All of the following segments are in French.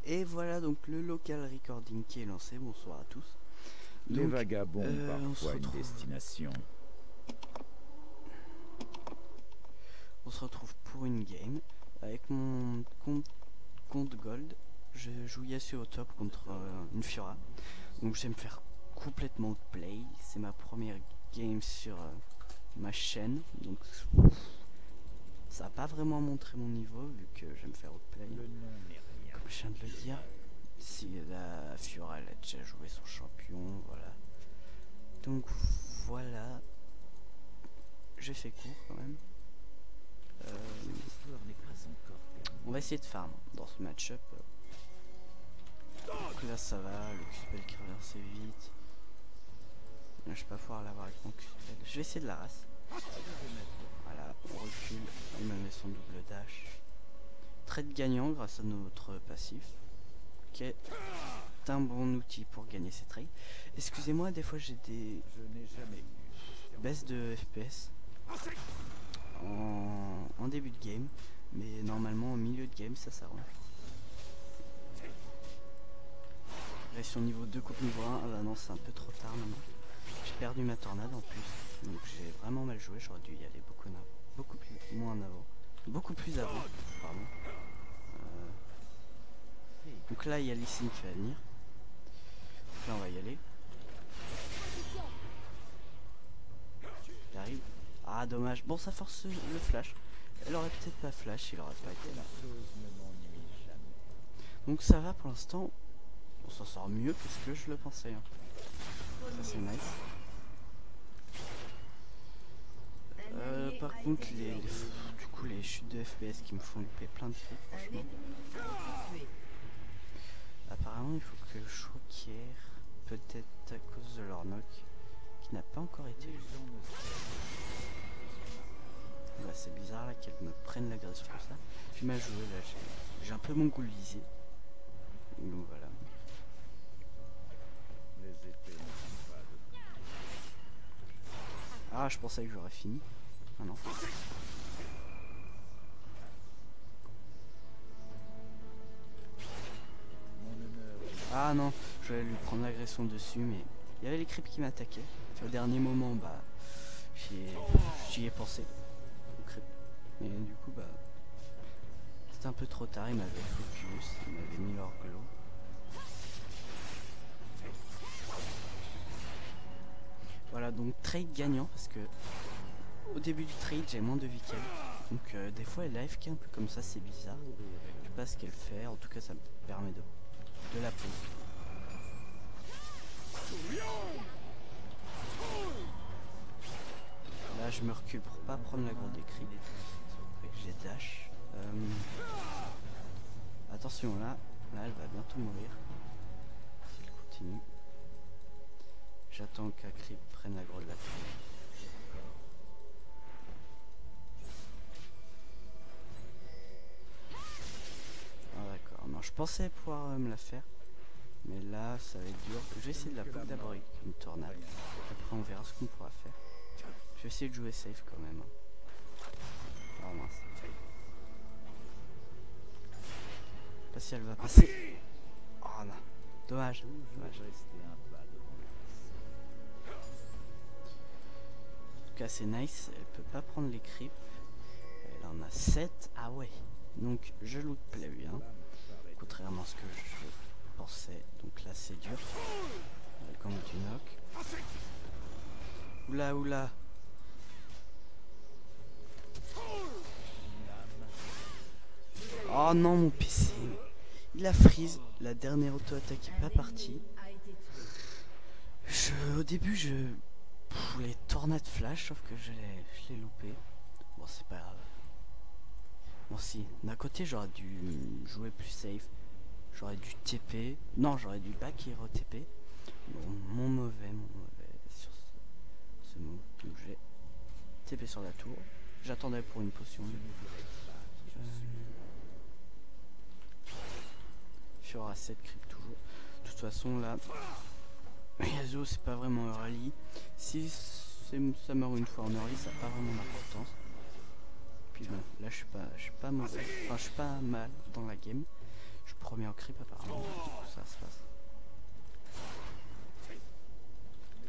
Et voilà donc le local recording qui est lancé. Bonsoir à tous. Les Donc, vagabonds ont on se parfois une retrouve. destination. On se retrouve pour une game avec mon compte Gold. Je joue Yasuo au top contre une Fiora. Donc je vais me faire complètement outplay. C'est ma première game sur ma chaîne. Donc ça n'a pas vraiment montré mon niveau vu que je vais me faire outplay. Le nom n'est rien. Comme je viens de le dire. Si la Fiora elle a déjà joué son champion, voilà. Donc voilà. J'ai fait court quand même. L'histoire n'est pas encore terminée. On va essayer de farm dans ce match-up. Donc là ça va, le Q-spell qui revient assez vite. Là, je vais pas pouvoir l'avoir avec mon Q-spell. Je vais essayer de la race. Voilà, on recule. Il me met son double dash. Trade gagnant grâce à notre passif. Qui est un bon outil pour gagner ces trades. Excusez-moi, des fois j'ai des Je n'ai jamais eu. baisses de FPS en début de game. Mais normalement au milieu de game ça s'arrange. Sur niveau 2 contre niveau 1, ah bah non c'est un peu trop tard maintenant. J'ai perdu ma tornade en plus, donc j'ai vraiment mal joué, j'aurais dû y aller beaucoup plus moins en avant. Beaucoup plus avant, pardon. Donc là il y a Lee Sin qui va venir. Donc là on va y aller. Il arrive. Ah dommage, bon ça force le flash. Elle aurait peut-être pas flash, il aurait pas été là. Donc ça va pour l'instant. On s'en sort mieux que ce que je le pensais. Hein. Ça c'est nice. Par contre les chutes de FPS qui me font louper plein de trucs franchement. Apparemment il faut que je choquer peut-être à cause de leur knock qui n'a pas encore été vu. Bah, c'est bizarre là qu'elle me prenne l'agression comme ça. J'ai mal joué là, j'ai un peu mon goût visé. Donc voilà. Ah je pensais que j'aurais fini. Ah non. Ah non, je vais lui prendre l'agression dessus, mais il y avait les creeps qui m'attaquaient. Au dernier moment, bah, j'y ai pensé. Au creep. Mais du coup, bah, c'était un peu trop tard. Il m'avait focus, il m'avait mis leur glow. Voilà, donc trade gagnant parce que au début du trade, j'ai moins de vie qu'elle. Donc des fois, elle AFK un peu comme ça, c'est bizarre. Je sais pas ce qu'elle fait. En tout cas, ça me permet de la pause. Là je me recule pour pas prendre la grande écrit. J'ai dash. Attention là elle va bientôt mourir. Si elle continue. J'attends qu'Akrip prenne la grotte de la pluie. Ah d'accord, non je pensais pouvoir me la faire. Mais là ça va être dur. Je vais essayer de la poke d'abord avec une tornade. Après on verra ce qu'on pourra faire. Je vais essayer de jouer safe quand même. Oh mince. Je sais pas si elle va passer. Oh non. Dommage. Dommage. En tout cas c'est nice. Elle peut pas prendre les creeps. Elle en a 7. Ah ouais. Donc je loot play bien. Contrairement à ce que je pensais. Donc là c'est dur. Elle compte du knock. Oula oula. Oh non mon PC. Il a freeze. La dernière auto-attaque est pas partie. Au début je voulais tornade flash sauf que je l'ai loupé. Bon c'est pas grave. Bon si, d'un côté j'aurais dû jouer plus safe. J'aurais dû TP. Non j'aurais dû back hero TP. Bon mon mauvais sur ce move. Donc j'ai TP sur la tour. J'attendais pour une potion. Fiora 7 creep toujours. De toute façon là Yasuo c'est pas vraiment un rallye. Si ça meurt une fois en early ça n'a pas vraiment d'importance. Puis bon là je suis pas mauvais. Enfin je suis pas mal dans la game. Je suis premier en creep apparemment. Du coup, ça se passe. Mais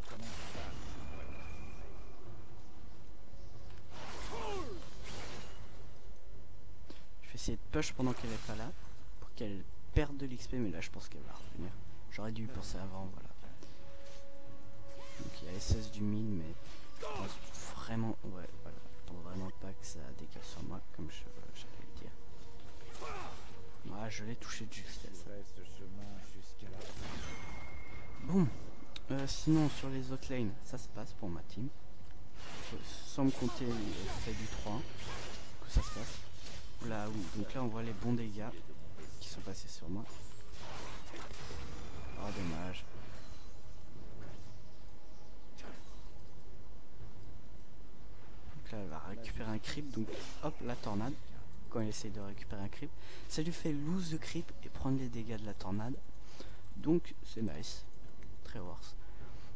comment ça, ouais. Je vais essayer de push pendant qu'elle est pas là. Pour qu'elle perde de l'XP, mais là je pense qu'elle va revenir. J'aurais dû y penser avant, voilà. Donc il y a SS du mid, mais je pense vraiment, ouais, voilà. Je pense vraiment pas que ça dégage sur moi, comme j'allais le dire. Ouais, je l'ai touché de justesse. Je ferai ce chemin jusqu'à la fin. Bon, sinon sur les autres lanes, ça se passe pour ma team. Sans me compter fait du 3, que ça se passe. Là, oui, donc là on voit les bons dégâts qui sont passés sur moi. Oh dommage. Donc là elle va récupérer un creep, donc hop la tornade. Quand il essaye de récupérer un creep, ça lui fait lose de creep et prendre les dégâts de la tornade. Donc c'est nice, très worse.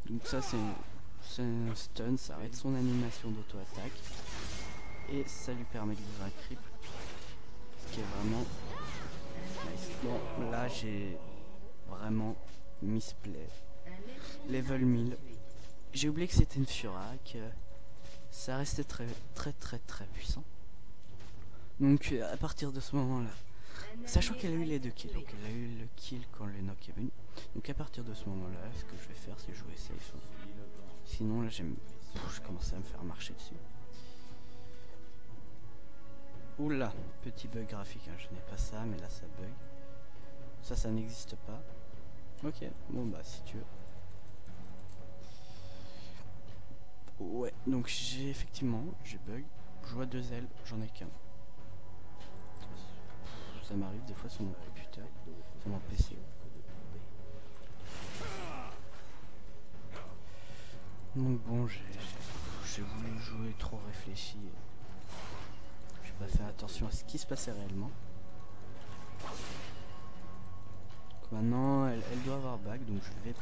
Donc ça c'est un stun, ça arrête son animation d'auto-attaque. Et ça lui permet de lose un creep. Ce qui est vraiment nice. Bon, là j'ai vraiment misplay. Level 1000. J'ai oublié que c'était une Fiora, que ça restait très puissant. Donc à partir de ce moment là, sachant qu'elle a eu les 2 kills, donc elle a eu le kill quand le knock est venu. Donc à partir de ce moment là, ce que je vais faire c'est jouer safe. Sinon là je commençais à me faire marcher dessus. Oula, petit bug graphique, hein. Je n'ai pas ça, mais là ça bug. Ça n'existe pas. Ok, bon bah si tu veux. Ouais, donc j'ai bug. Je vois 2 ailes, j'en ai qu'un. Ça m'arrive des fois sur mon computer, sur mon PC. Donc bon, j'ai voulu jouer trop réfléchi. J'ai pas fait attention à ce qui se passait réellement. Donc maintenant, elle doit avoir back, donc je vais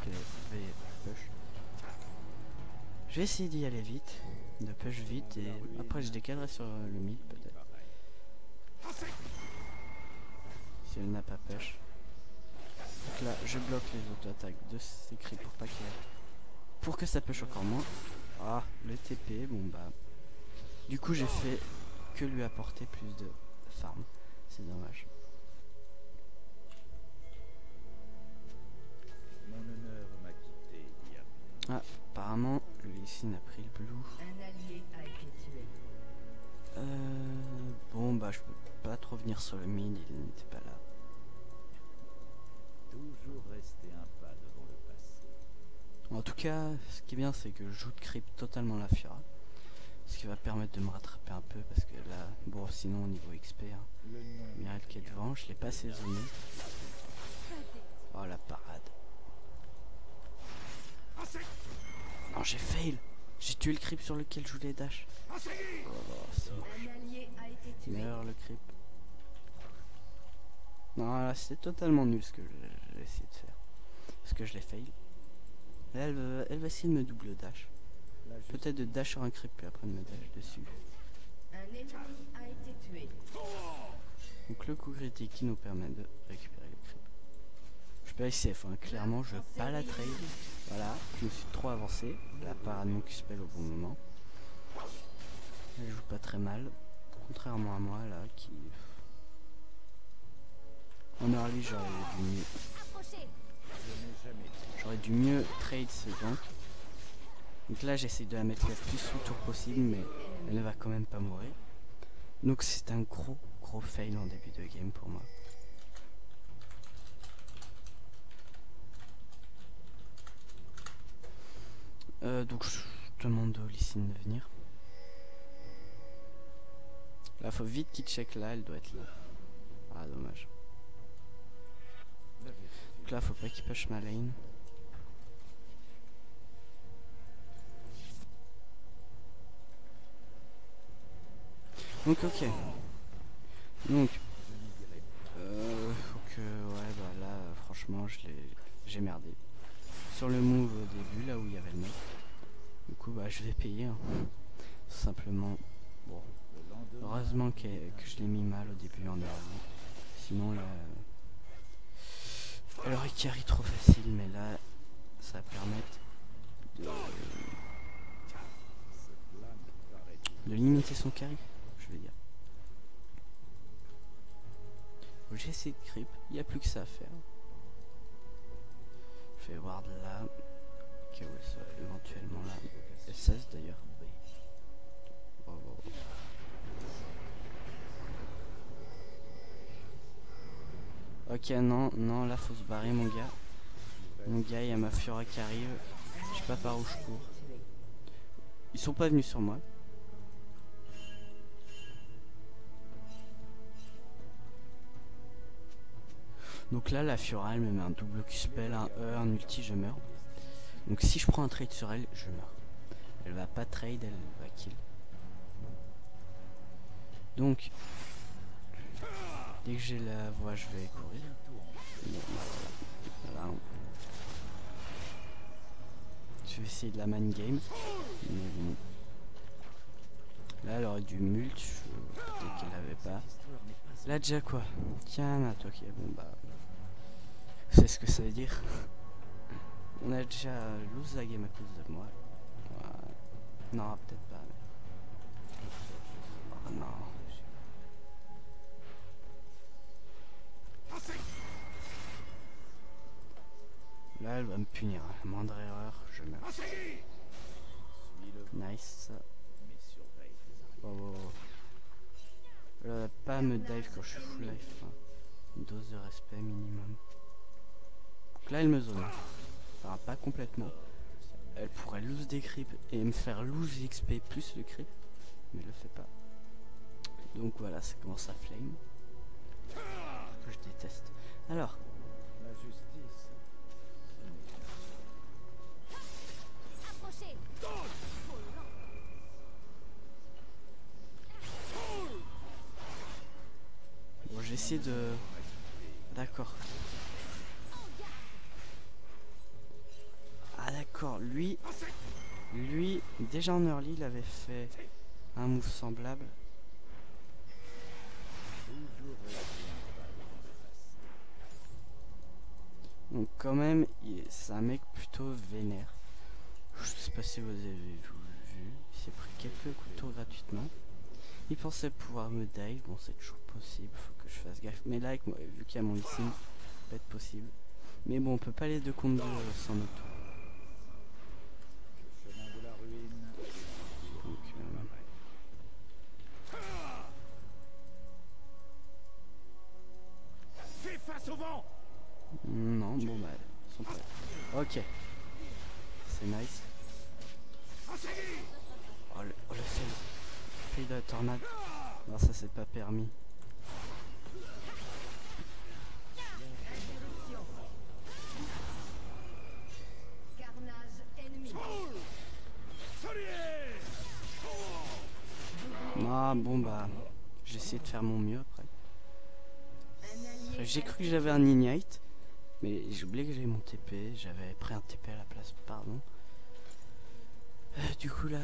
push. Je vais essayer d'y aller vite, de push vite, et après je décalerai sur le mid peut-être. Si elle n'a pas push. Donc là, je bloque les auto-attaques de ces creeps pour que ça push encore moins. Ah, le TP, bon bah. Du coup, j'ai fait que lui apporter plus de farm. C'est dommage. Mon honneur m'a quitté il y a peu. Ah, apparemment, Lee Sin a pris le blue. Un allié a été tué. Bon bah, je peux pas trop venir sur le mid, il n'était pas là. Toujours rester un pas devant le passé. En tout cas, ce qui est bien, c'est que je joue de creep totalement la Fiora. Ce qui va permettre de me rattraper un peu, parce que là, bon, sinon au niveau XP, hein, Le nom Miracle qui est devant, je l'ai pas saisonné. Oh la parade. Non, j'ai fail. J'ai tué le creep sur lequel je voulais dash. Oh, c'est moche. Un allié a été tué. Meilleur le creep. Non, là, c'est totalement nul ce que j'ai essayé de faire. Parce que je l'ai fail. Là, elle va essayer de me double dash. Peut-être de dash sur un creep, puis après de me dash dessus. Un ennemi a été tué. Donc le coup critique qui nous permet de récupérer le creep. Je peux SF, hein. Clairement je veux pas la trade. Voilà, je me suis trop avancé. La parade mon Q-spell au bon moment. Elle joue pas très mal. Contrairement à moi là qui... En early j'aurais dû mieux trade ce gank. Donc là j'essaie de la mettre le plus sous tour possible, mais elle ne va quand même pas mourir. Donc c'est un gros fail en début de game pour moi. Donc je demande au Lee Sin de venir. Là faut vite qu'il check là, elle doit être là. Ah dommage. Donc là faut pas qu'il push ma lane. Donc ok. Donc faut que ouais bah là franchement j'ai merdé. Sur le move au début là où il y avait le mec. Du coup bah je vais payer hein. Tout simplement. Bon. Heureusement que je l'ai mis mal au début en early. Sinon là carry trop facile, mais là, ça va permettre de limiter son carry, je veux dire. J'ai essayé de creep, il n'y a plus que ça à faire. Je vais voir de là. KOS éventuellement là. SS d'ailleurs. Oh, oh. Ok, non, non, là faut se barrer mon gars. Mon gars, il y a ma Fiora qui arrive. Je sais pas par où je cours. Ils sont pas venus sur moi. Donc là, la Fiora, elle me met un double Q-spell, un E, un ulti, je meurs. Donc si je prends un trade sur elle, je meurs. Elle va pas trade, elle va kill. Donc, dès que j'ai la voie, je vais courir. Voilà. Je vais essayer de la man game. Mais bon. Là, elle aurait dû mulch, peut-être qu'elle l'avait pas. Là, déjà quoi? Tiens, toi qui est bon, bah. C'est ce que ça veut dire. On a déjà lose la game à cause de moi. Ouais. Non, peut-être pas. Oh non. Là, elle va me punir. La moindre erreur, je meurs. Nice. Oh, oh, oh. Elle va pas me dive quand je suis full life. Hein. Une dose de respect minimum. Donc là, elle me zone. Enfin, pas complètement. Elle pourrait lose des creeps et me faire lose XP plus le creep. Mais elle le fait pas. Donc voilà, ça commence à flame. Que je déteste. Alors. La justice. Bon, j'essaie de... D'accord. Ah d'accord, lui, déjà en early, il avait fait un move semblable. Donc quand même, c'est un mec plutôt vénère. Je sais pas si vous avez vu, il s'est pris quelques couteaux gratuitement. Il pensait pouvoir me dive, bon c'est toujours possible, faut que je fasse gaffe. Mais là, avec moi, vu qu'il y a mon ici, ça peut être possible. Mais bon, on peut pas aller 2 contre 2 sans auto. Chemin de la ruine. Donc, Fais face au vent. non, bon bah, ils sont prêts. Ok, c'est nice. Oh le fail de la tornade. Non, ça c'est pas permis. Carnage ennemi. Non, bon bah, j'ai essayé de faire mon mieux après. Un allié J'ai cru que j'avais un ignite, mais j'ai oublié que j'avais mon TP. J'avais pris un TP à la place, pardon. Du coup là...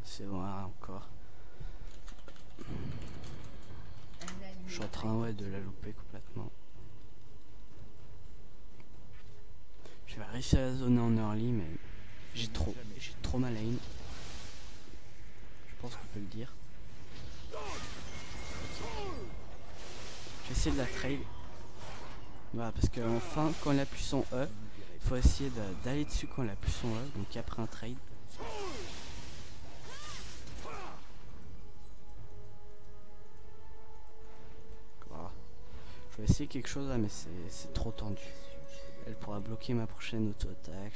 C'est bon, encore. Je suis en train de la louper complètement. Je vais réussir à la zoner en early, mais j'ai trop mal aim. Je pense qu'on peut le dire. Je vais essayer de la trade. Voilà, parce que enfin, quand elle appuie son E, il faut essayer d'aller dessus quand elle appuie son E, donc après un trade. Voilà. Je vais essayer quelque chose là, mais c'est trop tendu. Elle pourra bloquer ma prochaine auto-attaque.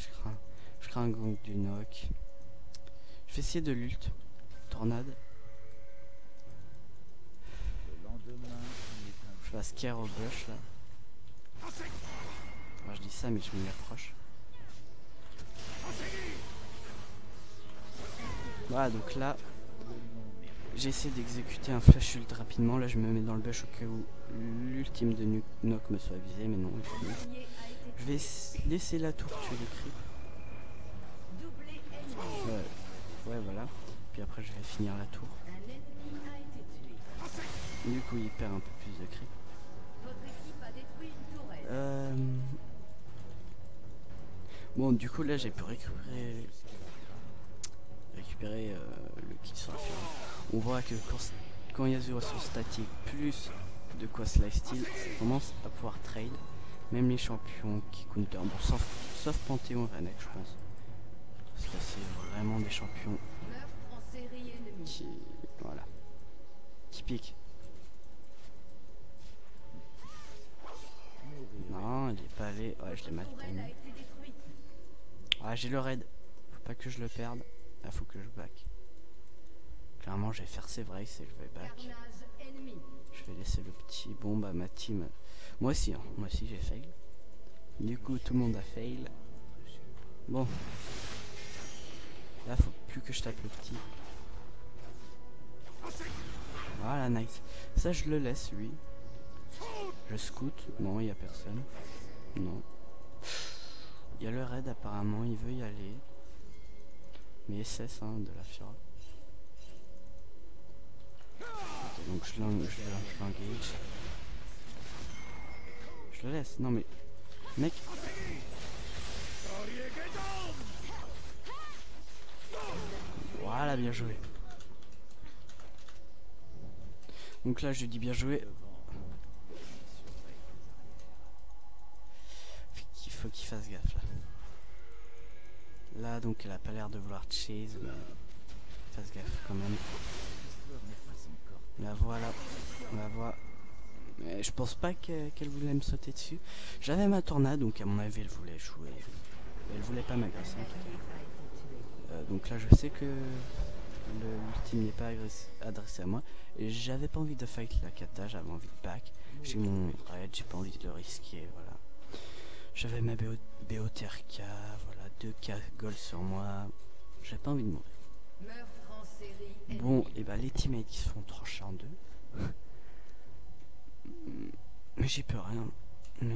Je crains un gang du knock. Je vais essayer de l'ult. Tornade. Le lendemain, Je vais scare au bush là. Alors, je dis ça, mais je m'y approche. Voilà, donc là, j'ai essayé d'exécuter un flash ult rapidement. Là, je me mets dans le bush au cas où l'ultime de knock me soit visé, mais non. Je vais laisser la tour tuer les creeps. doublé ennemi. Ouais, voilà. Puis après, je vais finir la tour. Un ennemi Du coup, il perd un peu plus de creep. Votre équipe a détruit une tourelle. Bon, du coup, là, j'ai pu récupérer le kit sur la fureur. On voit que quand Yasuo sur statique plus de quoi lifesteal, ça commence à pouvoir trade. Même les champions qui counter. Bon, sauf Panthéon Renek, je pense. Parce que c'est vraiment des champions Meurtre en série ennemie. qui. Voilà. Qui piquent. Non, il est pas allé. Ouais, je l'ai mal Tourelle a timé. été détruite. Ah, j'ai le raid. Faut pas que je le perde. Là, faut que je back. Clairement, je vais faire c'est vrai, c'est que je vais back. Carnage ennemi. Je vais laisser le petit. Bon, bah, ma team. Moi aussi, hein. Moi aussi, j'ai fail. Du coup, tout le monde a fail. Bon. Là, faut plus que je tape le petit. Voilà, nice. Ça, je le laisse, lui. Je scout. Non, il n'y a personne. Non. Il y a le raid, apparemment. Il veut y aller. Mais SS, hein, de la Fira. Ok, donc je l'engage. Je le laisse. Non, mais... Mec. Voilà, bien joué. Donc là, je dis bien joué. Il faut qu'il fasse gaffe là. Là, donc, elle a pas l'air de vouloir chase, mais fasse gaffe quand même. La voilà, la voix. Mais je pense pas qu'elle voulait me sauter dessus. J'avais ma tornade, donc à mon avis, elle voulait jouer. Elle voulait pas m'agresser en tout cas. Donc là, je sais que l'ultime n'est pas adressé à moi. Et j'avais pas envie de fight la kata, j'avais envie de back. J'ai mon raid, j'ai pas envie de le risquer, voilà. J'avais ma BOTRK, voilà, 2K gold sur moi. J'avais pas envie de mourir. Meurtre en série ennemie. Bon, et bah les teammates qui se font trancher en deux. Mais j'ai peur rien. Mais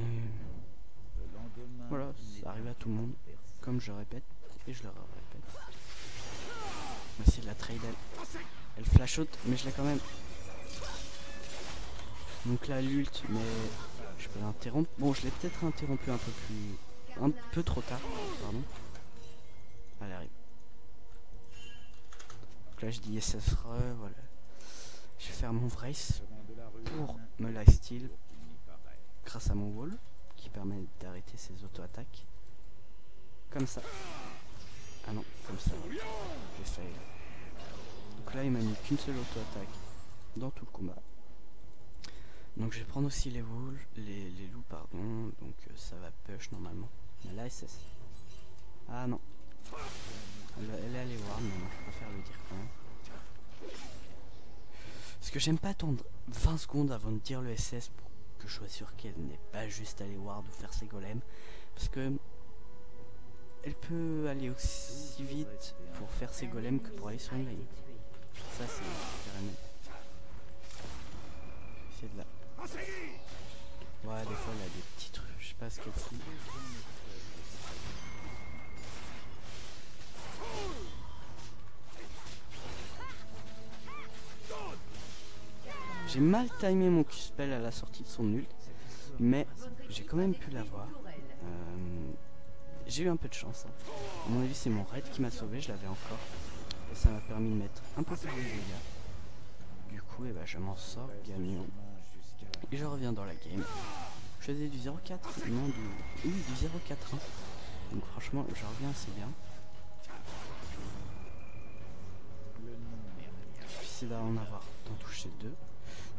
voilà, ça arrive à tout le monde. Comme je répète, et je le répète. Voici la trade, elle flash out, mais je l'ai quand même. Donc là l'ult, mais je peux l'interrompre. Bon, je l'ai peut-être interrompu un peu trop tard, pardon. Elle arrive. Donc là je dis SS voilà. Je vais faire mon Vrace pour me lifesteal grâce à mon wall qui permet d'arrêter ses auto-attaques. Comme ça. Ah non, comme ça. J'ai fail. Donc là il m'a mis qu'une seule auto-attaque dans tout le combat. Donc je vais prendre aussi les wolves, les loups pardon. Donc ça va push normalement. Mais là SS. Ah non. Elle est allée voir, mais non, je préfère le dire quand même. Parce que j'aime pas attendre 20 secondes avant de dire le SS pour que je sois sûr qu'elle n'est pas juste allée ward ou faire ses golems. Parce que elle peut aller aussi vite pour faire ses golems que pour aller sur une lane. Ça c'est carrément. C'est de là. Ouais, des fois elle a des petits trucs, je sais pas ce qu'elle fout. J'ai mal timé mon Q-spell à la sortie de son ult, mais j'ai quand même pu l'avoir. J'ai eu un peu de chance. Hein. À mon avis, c'est mon raid qui m'a sauvé, je l'avais encore. Et ça m'a permis de mettre un peu plus de dégâts. Du coup, eh ben, je m'en sors gagnant. Et je reviens dans la game. Je faisais du 0,4, non du... Oui, du 0,4. Hein. Donc franchement, je reviens assez bien. J'essaie d'en avoir, d'en toucher 2.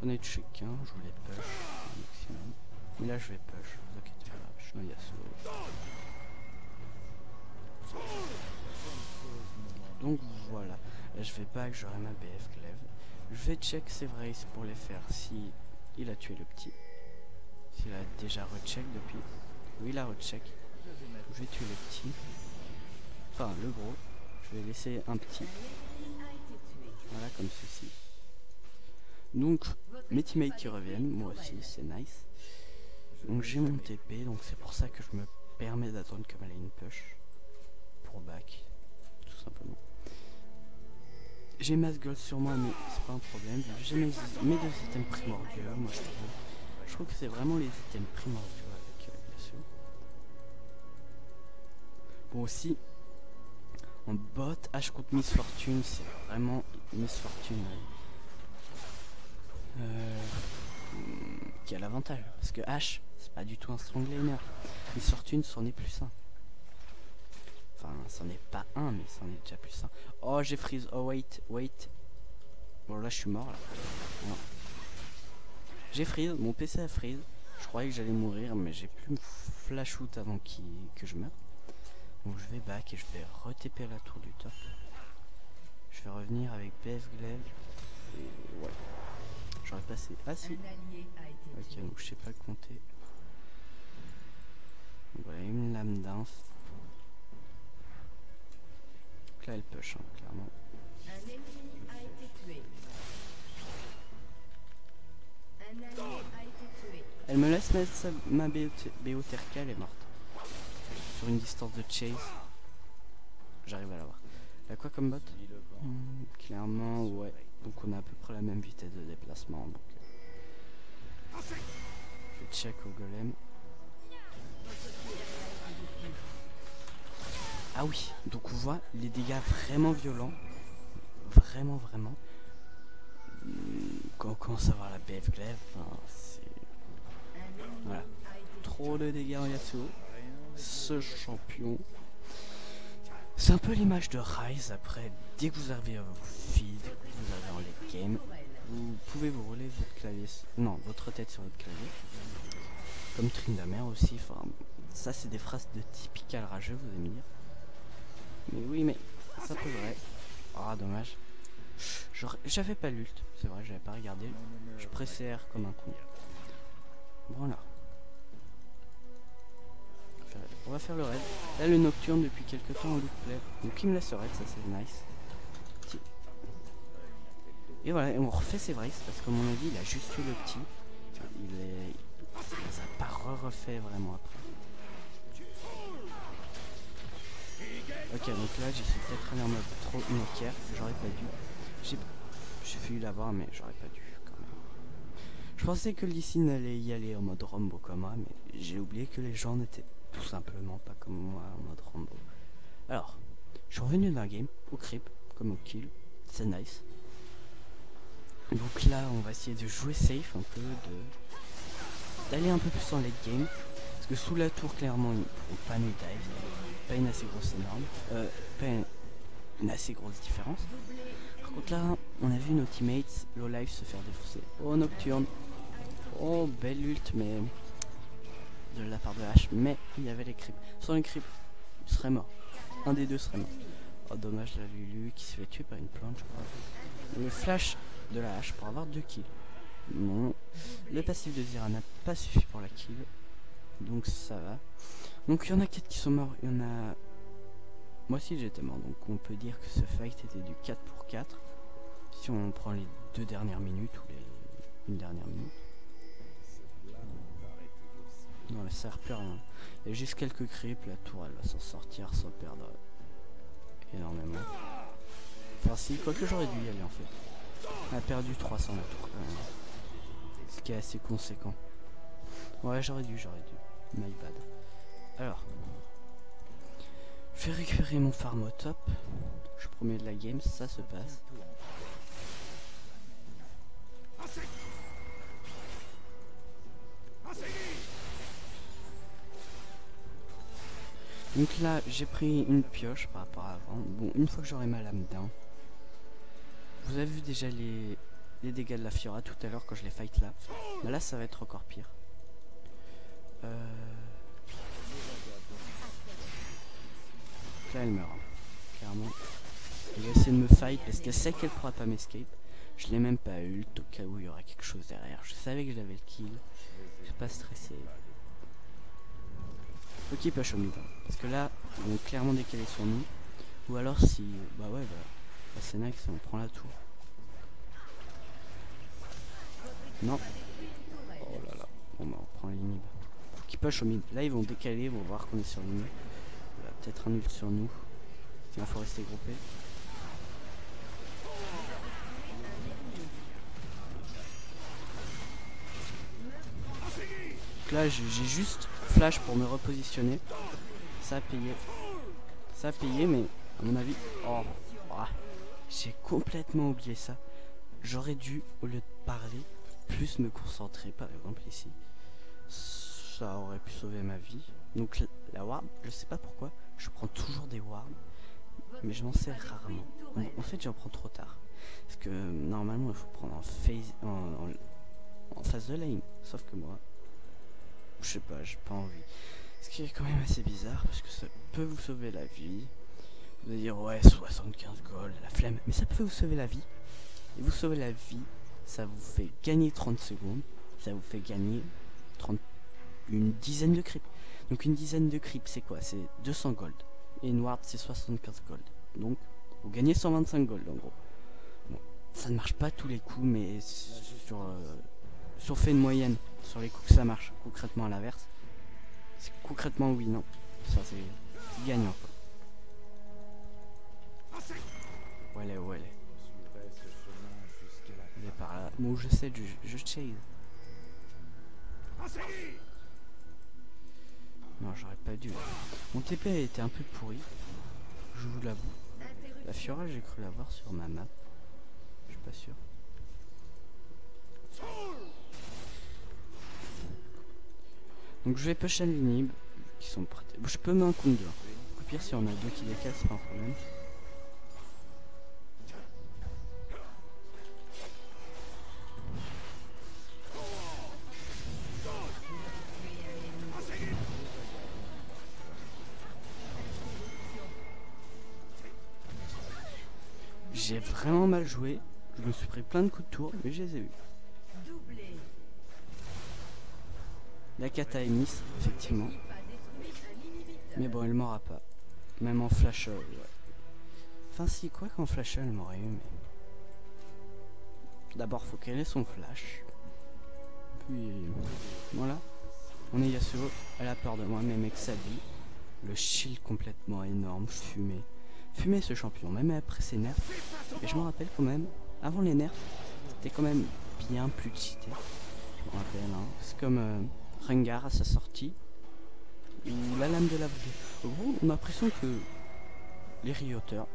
J'en ai touché qu'un, je voulais push au maximum. Mais là je vais push, vous inquiétez pas, je suis un Yasuo. Donc voilà, là je vais back, j'aurai ma BF glaive. Je vais check ses Vrace pour les faire si il a tué le petit. S'il a déjà recheck depuis. Oui, il a recheck. Je vais tuer le petit. Enfin, le gros. Je vais laisser un petit. Voilà, comme ceci. Donc, mes teammates qui reviennent, moi aussi, c'est nice. Donc j'ai mon TP, donc c'est pour ça que je me permets d'attendre comme elle a une push. Pour back, tout simplement. J'ai masse gold sur moi, mais c'est pas un problème. J'ai mes deux items primordiaux. Moi, je trouve que c'est vraiment les items primordiaux avec bien sûr. Bon, aussi, en bot, H contre Miss Fortune, c'est vraiment Miss Fortune qui a l'avantage. Parce que H, c'est pas du tout un strong laner. Miss Fortune, c'en est plus un. Enfin, c'en est pas un, mais c'en est déjà plus un. Oh, j'ai freeze. Oh, wait. Bon, là, je suis mort, là. Non. J'ai freeze. Mon PC a freeze. Je croyais que j'allais mourir, mais j'ai plus flash out avant que je meure. Donc, je vais back et je vais re-TP à la tour du top. Je vais revenir avec BF Glaive. Et ouais. J'aurais passé. Ah, si. Ok, donc je sais pas le compter. Donc, voilà, une lame d'inf. Donc là, elle push, hein, clairement. Un ennemi a été tué. Un allié a été tué. Elle me laisse mettre ma BOTRK, elle est morte. Sur une distance de chase. J'arrive à l'avoir. Elle a quoi comme bot? Clairement, ouais. Donc on a à peu près la même vitesse de déplacement. Donc, je check au golem. Ah oui, donc on voit les dégâts vraiment violents. Vraiment. Quand on commence à voir la BF Glaive, enfin, c'est... Voilà. Trop de dégâts en Yasuo. Ce champion. C'est un peu l'image de Ryze. Après, dès que vous arrivez à vos feeds, vous arrivez en late game, vous pouvez vous rouler votre clavier, non, votre tête sur votre clavier. Comme Tryndamere aussi. Enfin, ça c'est des phrases de typical rageux, vous allez me dire. Mais oui, mais ça peut vrai. Ah, dommage. J'avais pas l'ult, c'est vrai, j'avais pas regardé. Je pressais R comme un con. Voilà. On va faire le raid. Là, le nocturne depuis quelques temps en loot play. Donc il me laisse raid, ça c'est nice. Et voilà, et on refait ses vrais parce qu'à mon avis, il a juste eu le petit. Enfin, il les a pas refait vraiment après. Ok, donc là, j'y suis peut-être allé en mode trop knocker. J'aurais pas dû. J'ai failli l'avoir, mais j'aurais pas dû quand même. Je pensais que Lee Sin allait y aller en mode Rambo comme moi, mais j'ai oublié que les gens n'étaient tout simplement pas comme moi en mode Rambo. Alors, je suis revenu d'un game, au creep, comme au kill, c'est nice. Donc là, on va essayer de jouer safe un peu, d'aller un peu plus en late game. Parce que sous la tour, clairement, ils ne pourront pas nous dive. Pas une assez grosse énorme. Pas une assez grosse différence. Par contre là, on a vu nos teammates low life se faire défoncer. Oh, Nocturne. Oh, belle ult, mais de la part de H. Mais il y avait les creeps. Sans les creeps, il serait mort. Un des deux serait mort. Oh, dommage, la Lulu qui se fait tuer par une plante, je crois. Le flash de la hache pour avoir 2 kills. Non. Le passif de Zira n'a pas suffi pour la kill. Donc ça va. Donc il y en a 4 qui sont morts. Il y en a... Moi aussi j'étais mort. Donc on peut dire que ce fight était du 4 pour 4. Si on prend les 2 dernières minutes ou une dernière minute. Non, mais ça sert plus à rien. Il y a juste quelques creeps. La tour elle va s'en sortir sans perdre énormément. Enfin si, quoi que j'aurais dû y aller en fait. Elle a perdu 300 la tour quand même. Ce qui est assez conséquent. Ouais, j'aurais dû. My bad. Alors, je vais récupérer mon farm au top. Je suis premier de la game, ça se passe. Donc là, j'ai pris une pioche par rapport à avant. Bon, une fois que j'aurai ma lame down. Vous avez vu déjà les dégâts de la Fiora tout à l'heure quand je les fight là. Mais là, ça va être encore pire. Là, elle meurt. Clairement. Elle va essayer de me fight parce qu'elle sait qu'elle pourra pas m'escape. Je l'ai même pas ult au cas où il y aurait quelque chose derrière. Je savais que j'avais le kill. Je suis pas stressé. Faut qu'il push au mid. Parce que là, on est clairement décalé sur nous. Ou alors si... Bah ouais, bah c'est nice, on prend la tour. Non. Oh là là. Bon bah on prend l'inhib. Faut qu'il push au mid. Là ils vont décaler, ils vont voir qu'on est sur l'inhib. Il va peut-être un ult sur nous. Sinon faut rester groupé. là j'ai juste flash pour me repositionner. Ça a payé. Ça a payé, mais à mon avis... Oh, j'ai complètement oublié ça. J'aurais dû, au lieu de parler, plus me concentrer, par exemple ici. Ça aurait pu sauver ma vie. Donc la ward, je sais pas pourquoi, je prends toujours des wards, mais je m'en sers rarement. En fait, j'en prends trop tard. Parce que normalement, il faut prendre en phase de lane. Sauf que moi, je sais pas, j'ai pas envie. Ce qui est quand même assez bizarre, parce que ça peut vous sauver la vie. Vous allez dire, ouais, 75 gold, la flemme. Mais ça peut vous sauver la vie. Et vous sauver la vie, ça vous fait gagner 30 secondes. Ça vous fait gagner une dizaine de creeps. Donc une dizaine de creeps, c'est quoi? C'est 200 gold. Et une ward, c'est 75 gold. Donc, vous gagnez 125 gold, en gros. Bon, ça ne marche pas tous les coups, mais sur fait une moyenne, sur les coups que ça marche. Concrètement, à l'inverse. Concrètement, oui, non. Ça, c'est gagnant, quoi. Où elle est, où elle est? Suivrai ce chemin jusqu'à la Elle est par là. Bon, je sais, je chase. Non, j'aurais pas dû. Mon TP a été un peu pourri, je vous l'avoue. La Fiora, j'ai cru l'avoir sur ma map. Je suis pas sûr. Donc je vais push à l'inhib qui sont prêts. Bon, je peux mettre un compte 2. Au pire, si on a deux qui décalent, c'est pas un problème. J'ai vraiment mal joué. Je me suis pris plein de coups de tour, mais je les ai eus. La kata est miss, effectivement. Mais bon, elle m'aura pas. Même en flash. Ouais. Enfin, si, quoi qu'en flash, elle m'aurait eu. Mais... d'abord, faut qu'elle ait son flash. Puis, voilà. On est Yasuo. Elle a peur de moi, mais mec, sa vie. Le shield complètement énorme, fumé. Fumé ce champion, même après ses nerfs. Et je me rappelle quand même, avant les nerfs, c'était quand même bien plus cheaté. Je me rappelle, hein. C'est comme Rengar à sa sortie. Ou la lame de la bouée. En gros, on a l'impression que les rioteurs,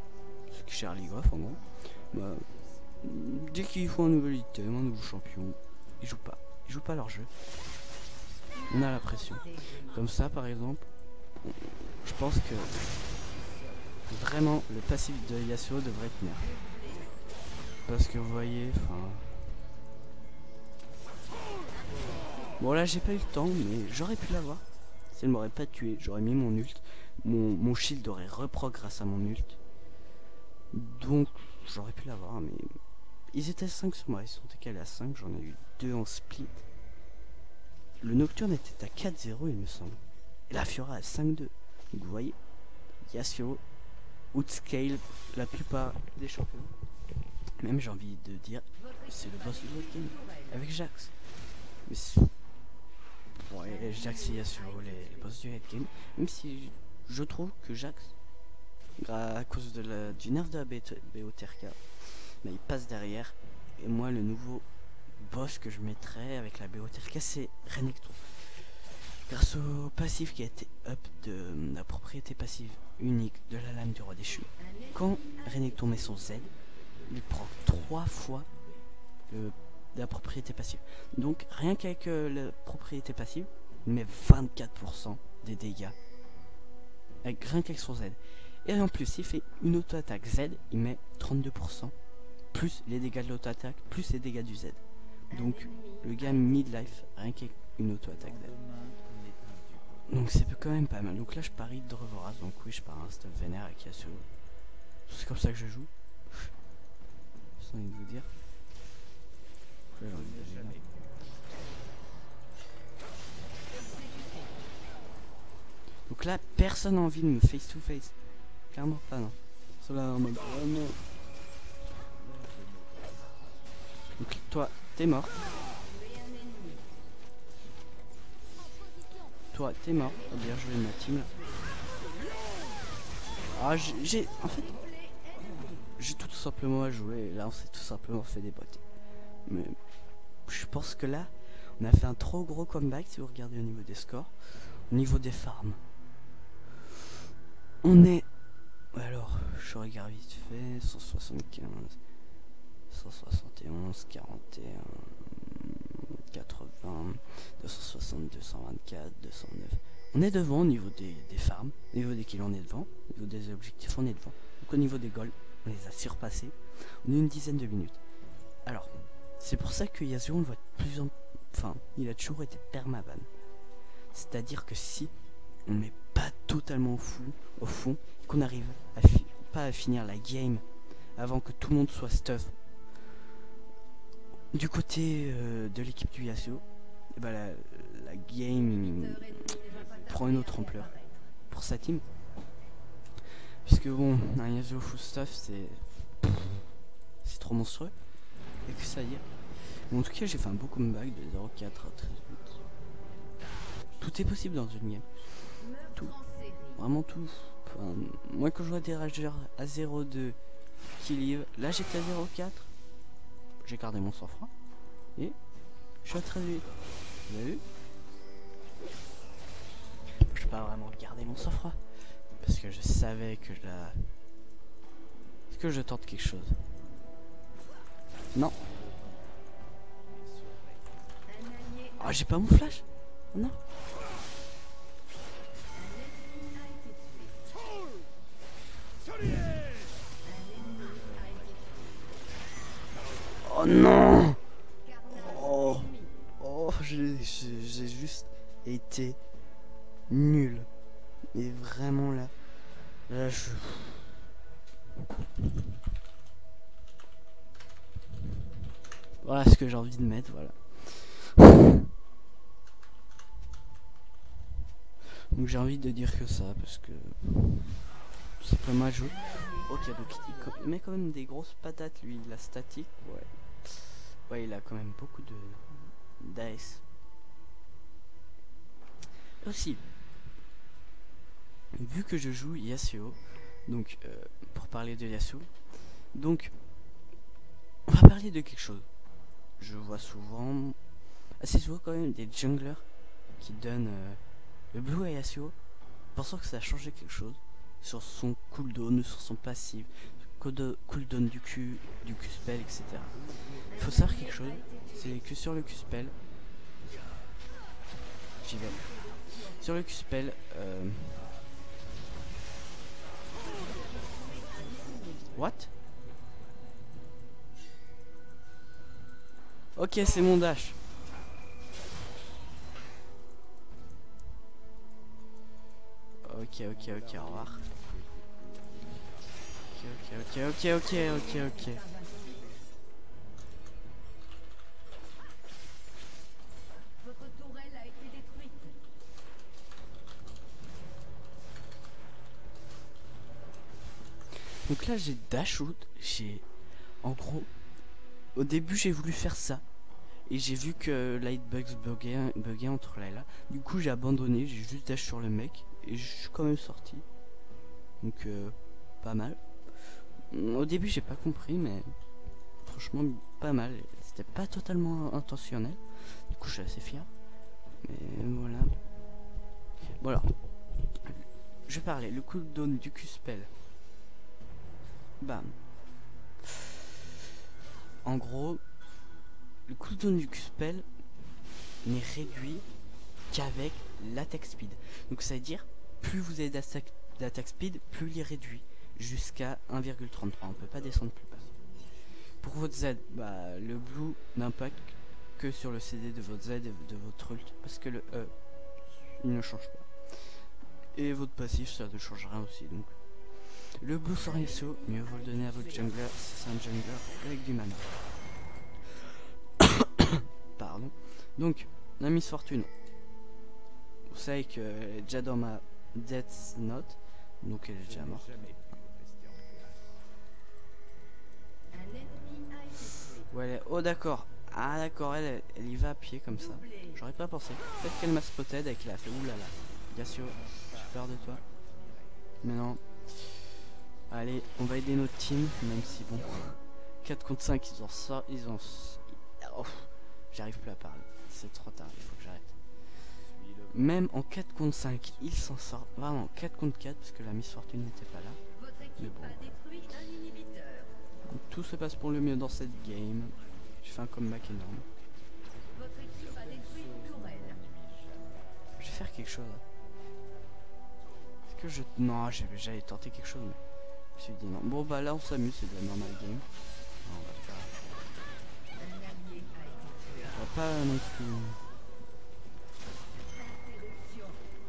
ceux qui gèrent League of en gros, bah, dès qu'ils font un nouvel item, un nouveau champion, ils jouent pas. Ils jouent pas leur jeu. On a la pression. Comme ça par exemple, je pense que vraiment le passif de Yasuo devrait être nerf. Parce que vous voyez, enfin... Bon là j'ai pas eu le temps, mais j'aurais pu l'avoir. Si elle m'aurait pas tué, j'aurais mis mon ult. Mon shield aurait reprog grâce à mon ult. Donc j'aurais pu l'avoir, mais... Ils étaient 5 sur moi, ils sont décalés à 5, j'en ai eu 2 en split. Le Nocturne était à 4-0 il me semble. Et la Fiora à 5-2. Donc vous voyez, Yasuo outscale la plupart des champions. Même j'ai envie de dire, c'est le boss du late game. Avec Jax. Mais ouais, Jax et Yasuo, les boss du late game. Même si je trouve que Jax, à cause de du nerf de la BOTRK, mais il passe derrière. Et moi, le nouveau boss que je mettrais avec la BOTRK, c'est Renekton. Grâce au passif qui a été up de la propriété passive unique de la lame du roi déchu, quand Renekton met son Z, il prend 3 fois la propriété passive. Donc rien qu'avec la propriété passive, il met 24% des dégâts. Rien qu'avec son Z. Et en plus, s'il fait une auto-attaque Z, il met 32%. Plus les dégâts de l'auto-attaque, plus les dégâts du Z. Donc le gars midlife, rien qu'avec une auto-attaque Z. Donc c'est quand même pas mal. Donc là je parie de Revoraz, donc oui je pars un stuff vénère avec Yasuo. C'est comme ça que je joue. Sans envie de vous dire. Donc là personne n'a envie de me face to face. Clairement pas non. Cela en mode oh non. Donc toi t'es mort. Toi t'es mort. Bien joué ma team là. Ah j'ai en fait j'ai tout simplement à jouer et là on s'est tout simplement fait des bottes. Mais je pense que là On a fait un trop gros comeback si vous regardez au niveau des scores. Au niveau des farms, on est... Alors, je regarde vite fait, 175, 171, 41, 80, 260, 224, 209. On est devant au niveau des farms, au niveau des kills on est devant, au niveau des objectifs on est devant. Donc au niveau des goals, on les a surpassés. On a une dizaine de minutes. Alors, c'est pour ça que Yasuo on le voit de plus en... Enfin, il a toujours été permaban. C'est-à-dire que si on met pas totalement au fond, qu'on n'arrive pas à finir la game avant que tout le monde soit stuff du côté de l'équipe du Yasuo, et bah la game prend une autre ampleur pour sa team, puisque bon, un Yasuo full stuff c'est trop monstrueux, et que ça y est. Bon, en tout cas j'ai fait un beau comeback de 0,4 à 13,8. Tout est possible dans une game, tout, vraiment tout. Enfin, moi quand je vois des rageurs à 0,2 qui livrent, là j'étais à 0,4, j'ai gardé mon sang-froid et je suis à 13,8. Vous avez vu? Je peux pas vraiment garder mon sang-froid parce que je savais que est-ce que je tente quelque chose? Non. Oh, j'ai pas mon flash. Oh, non. Oh non. Oh, j'ai juste été nul. Et vraiment là je... Voilà ce que j'ai envie de mettre, voilà. Donc j'ai envie de dire que ça, parce que c'est pas mal joué. Ok, donc il met quand même des grosses patates lui, la statique, ouais. Ouais, il a quand même beaucoup d'AS. Aussi, vu que je joue Yasuo, donc pour parler de Yasuo, donc on va parler de quelque chose. Je vois souvent, assez souvent quand même, des junglers qui donnent le blue à Yasuo, pensant que ça a changé quelque chose sur son cooldown, sur son passif, cooldown du Q-spell, etc. Il faut savoir quelque chose, c'est que sur le Q-spell, j'y vais. Sur le Q-spell, what? Ok, c'est mon dash. Ok, au revoir. Ok. Votre tourelle a été détruite. Donc là j'ai dash out, en gros, au début j'ai voulu faire ça. Et j'ai vu que Lightbugs buguait entre là et là. Du coup j'ai abandonné, j'ai juste dash sur le mec. Et je suis quand même sorti. Donc pas mal. Au début j'ai pas compris, mais franchement pas mal. C'était pas totalement intentionnel. Du coup je suis assez fier. Mais voilà. Voilà. Je parlais, le cooldown du Q-spell. Bam. En gros, le cooldown du Q-spell n'est réduit qu'avec l'attaque speed. Donc ça veut dire, plus vous avez d'attaque speed, plus il est réduit jusqu'à 1,33. On peut pas descendre plus bas. Pour votre Z, bah, le blue n'impacte que sur le CD de votre Z et de votre ult, parce que le E, il ne change pas. Et votre passif, ça ne change rien aussi. Donc le blue sur Yasuo, mieux vaut le donner à votre jungler si c'est un jungler avec du mana. Pardon. Donc, la Miss Fortune. Vous savez qu'elle est déjà dans ma Death Note, donc elle est déjà morte. Ouais, oh d'accord. Ah d'accord, elle y va à pied comme ça. J'aurais pas pensé. Peut-être qu'elle m'a spotted et qu'elle a fait oulala. Yasuo, j'ai peur de toi. Mais non. Allez, on va aider notre team, même si bon. 4 contre 5, ils ont ça. Oh. J'arrive plus à parler. C'est trop tard, il faut que j'arrête. Suis le Même en 4 contre 5, il s'en sort. Vraiment, 4 contre 4, parce que la Miss Fortune n'était pas là. Votre équipe bon. a détruit un inhibiteur. Donc, tout se passe pour le mieux dans cette game. Je fais un comeback énorme. Votre équipe a détruit une tourelle. Je vais faire quelque chose. Est-ce que je... Non, j'allais tenter quelque chose, mais... Je me suis dit non. Bon, bah là, on s'amuse, c'est de la normal game. Non, on va faire... Un allié a été tué. On va pas non plus...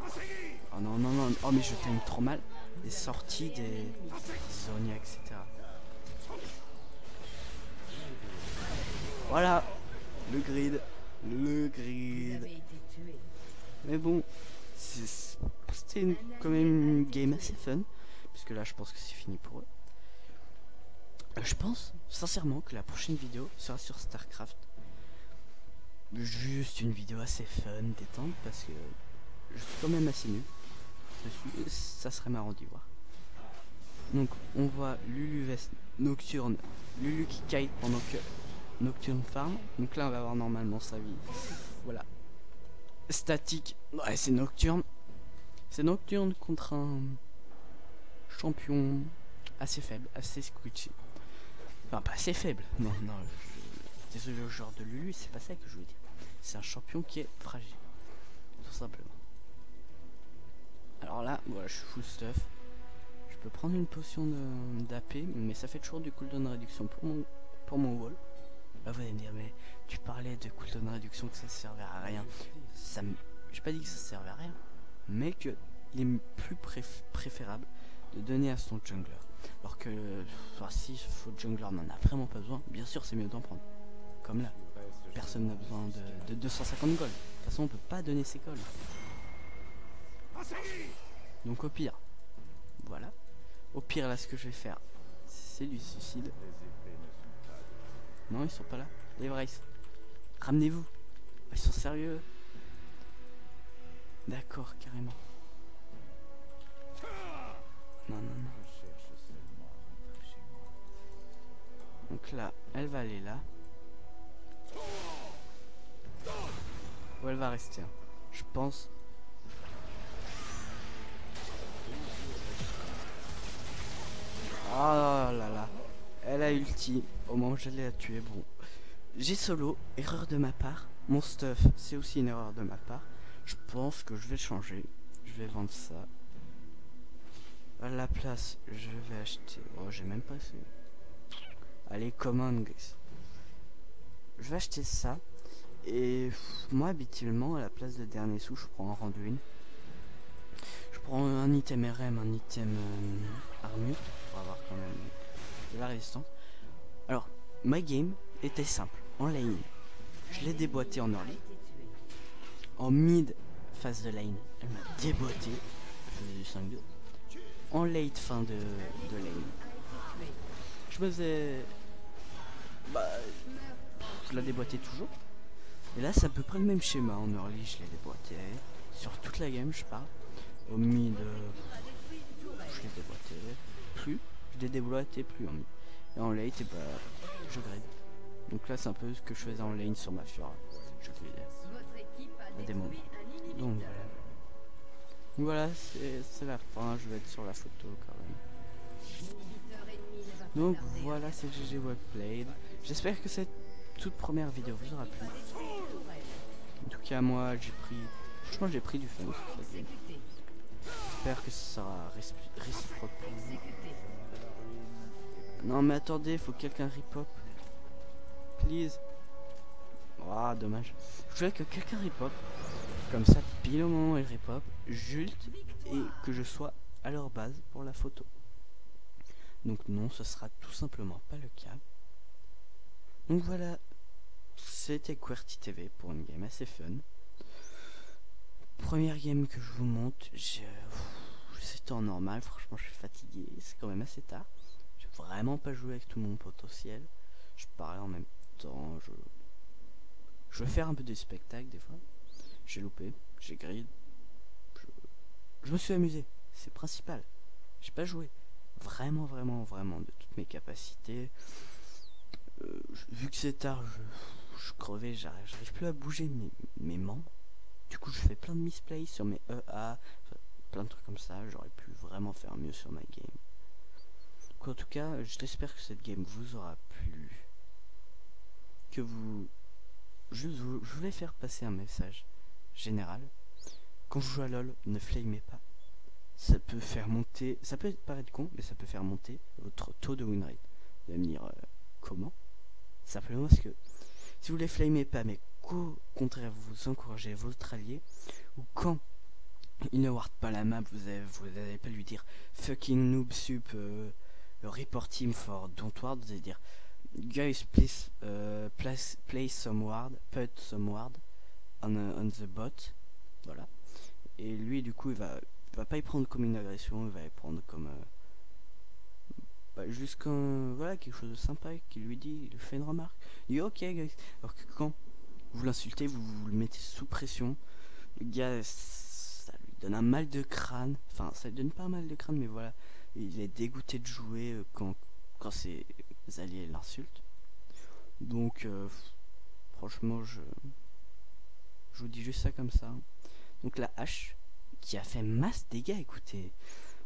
Interruption. Oh non, non, non. Oh, mais je t'aime trop mal. Les sorties des Zonia, etc. Voilà. Le grid. Le Vous grid. avez été tué. Mais bon, c'était quand même une game assez fun. Puisque là, je pense que c'est fini pour eux. Je pense sincèrement que la prochaine vidéo sera sur StarCraft. Juste une vidéo assez fun, détente, parce que je suis quand même assez nul dessus. Ça serait marrant d'y voir. Donc, on voit Lulu Vest Nocturne, Lulu qui kite pendant que Nocturne farm. Donc là, on va avoir normalement sa vie. Voilà. Statique. Ouais, c'est Nocturne. C'est Nocturne contre un champion assez faible, assez squishy. Enfin, pas assez faible. Non, non. Désolé au genre de Lulu, c'est pas ça que je veux dire. C'est un champion qui est fragile. Tout simplement. Alors là, voilà, je suis full stuff. Je peux prendre une potion d'AP, mais ça fait toujours du cooldown réduction pour mon wall. Là, vous allez me dire, mais tu parlais de cooldown réduction, que ça servait à rien. J'ai pas dit que ça servait à rien, mais que il est plus préférable de donner à son jungler. Alors que, enfin, si votre jungler n'en a vraiment pas besoin, bien sûr, c'est mieux d'en prendre. Comme là, personne n'a besoin de 250 gold. De toute façon, on peut pas donner ses golds. Donc au pire, voilà. Au pire, là, ce que je vais faire, c'est du suicide. Les épées ne sont pas de... Non, ils sont pas là. Les Vrace, ramenez-vous. Ils sont sérieux. D'accord, carrément. Non, non, non. Je cherche seulement à rentrer chez moi. Donc là, elle va aller là. Ou elle va rester. Je pense. Oh là là. Elle a ulti. Au moment où j'allais la tuer. Bon. J'ai solo. Erreur de ma part. Mon stuff, c'est aussi une erreur de ma part. Je pense que je vais changer. Je vais vendre ça. À la place, je vais acheter. Oh, j'ai même pas assez. Allez, commande, guys. Je vais acheter ça. Et moi, habituellement, à la place de dernier sou, je prends un Randuin. Je prends un item RM, un item armure pour avoir quand même de la résistance. Alors, ma game était simple. En lane, je l'ai déboîté en early. En mid, phase de lane, elle m'a déboîté. Je faisais du 5-2. En late, fin de lane, je me faisais... Bah, je la déboîtais toujours. Et là, c'est à peu près le même schéma. En early, je l'ai déboîté. Sur toute la game, je parle. Au mid, je l'ai déboîté. Plus, je l'ai déboîté plus en mid. Et en late, et bah, je grade. Donc là, c'est un peu ce que je faisais en lane sur ma Fiora. Je gradais. À des moments. Donc voilà, c'est la fin. Je vais être sur la photo quand même. Donc voilà, c'est GG Well Played. J'espère que cette toute première vidéo vous aura plu. En tout cas, moi, franchement, j'ai pris du fun sur cette game. J'espère que ça sera réciproque pour vous. Non, mais attendez, faut que quelqu'un rip-hop. Please. Ah, dommage. Je voulais que quelqu'un rip-hop. Comme ça, pile au moment où il rip-hop, j'ulte et que je sois à leur base pour la photo. Donc non, ce sera tout simplement pas le cas. Donc voilà, c'était QWERTY TV pour une game assez fun. Première game que je vous montre, c'était en normal, franchement je suis fatigué, c'est quand même assez tard. J'ai vraiment pas joué avec tout mon potentiel. Je parlais en même temps, je vais faire un peu de spectacle des fois. J'ai loupé, j'ai grid. Je me suis amusé, c'est principal. J'ai pas joué vraiment de toutes mes capacités. Vu que c'est tard, je crevé, j'arrive plus à bouger mes membres. Du coup, je fais plein de misplays sur mes EA, plein de trucs comme ça. J'aurais pu vraiment faire mieux sur ma game. En tout cas, j'espère que cette game vous aura plu. Que vous... je voulais faire passer un message général. Quand je joue à LoL, ne flamez pas. Ça peut faire monter... Ça peut paraître con, mais ça peut faire monter votre taux de win rate. Vous allez me dire, comment? Simplement parce que si vous les flamez pas, mais qu'au contraire vous encouragez votre allié, ou quand il ne ward pas la map, vous allez pas lui dire fucking noob sup, report him for don't ward, vous allez dire guys please place some ward, put some ward on the bot, voilà. Et lui du coup il va pas y prendre comme une agression, il va y prendre comme juste quand voilà quelque chose de sympa qui lui dit, il lui fait une remarque, il dit ok guys. Alors que quand vous l'insultez, vous le mettez sous pression, le gars ça lui donne un mal de crâne, enfin ça lui donne pas un mal de crâne mais voilà, il est dégoûté de jouer quand ses alliés l'insultent. Donc franchement je vous dis juste ça comme ça. Donc la hache qui a fait masse dégâts, écoutez,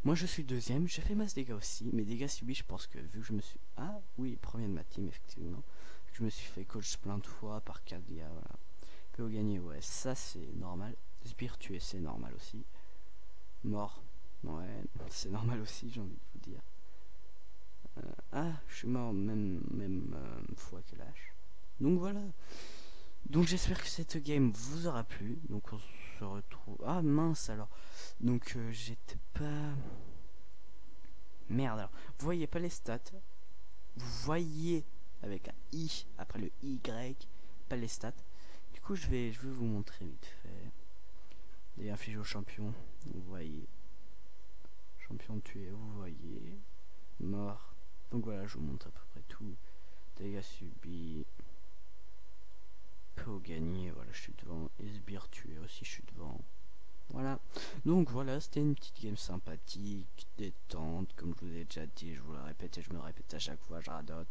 moi je suis deuxième, j'ai fait masse dégâts aussi. Mes dégâts subis, je pense que vu que je me suis... Ah oui, premier de ma team effectivement. Je me suis fait coach plein de fois par Caldia, voilà. PO gagné, ouais, ça c'est normal. Sbire tué, c'est normal aussi. Mort, ouais, c'est normal aussi, j'ai envie de vous dire. Ah, je suis mort même fois que l'âge. Donc voilà. Donc j'espère que cette game vous aura plu. Donc on se retrouve... Ah mince alors. Donc j'étais pas... Merde alors. Vous voyez pas les stats. Vous voyez avec un I après le Y, pas les stats. Du coup je vais vous montrer vite fait. Des infligés au champion. Vous voyez. Champion tué, vous voyez. Mort. Donc voilà, je vous montre à peu près tout. Dégâts subis. PO gagné, voilà, je suis devant. Sbire tué aussi, je suis devant. Voilà. Donc voilà, c'était une petite game sympathique, détente, comme je vous ai déjà dit, je vous le répète et je me répète à chaque fois, je radote.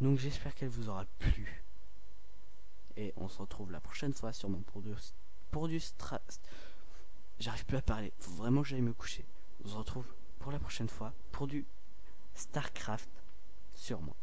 Donc j'espère qu'elle vous aura plu. Et on se retrouve la prochaine fois sûrement pour du J'arrive plus à parler, faut vraiment que j'aille me coucher. On se retrouve pour la prochaine fois pour du StarCraft, sûrement.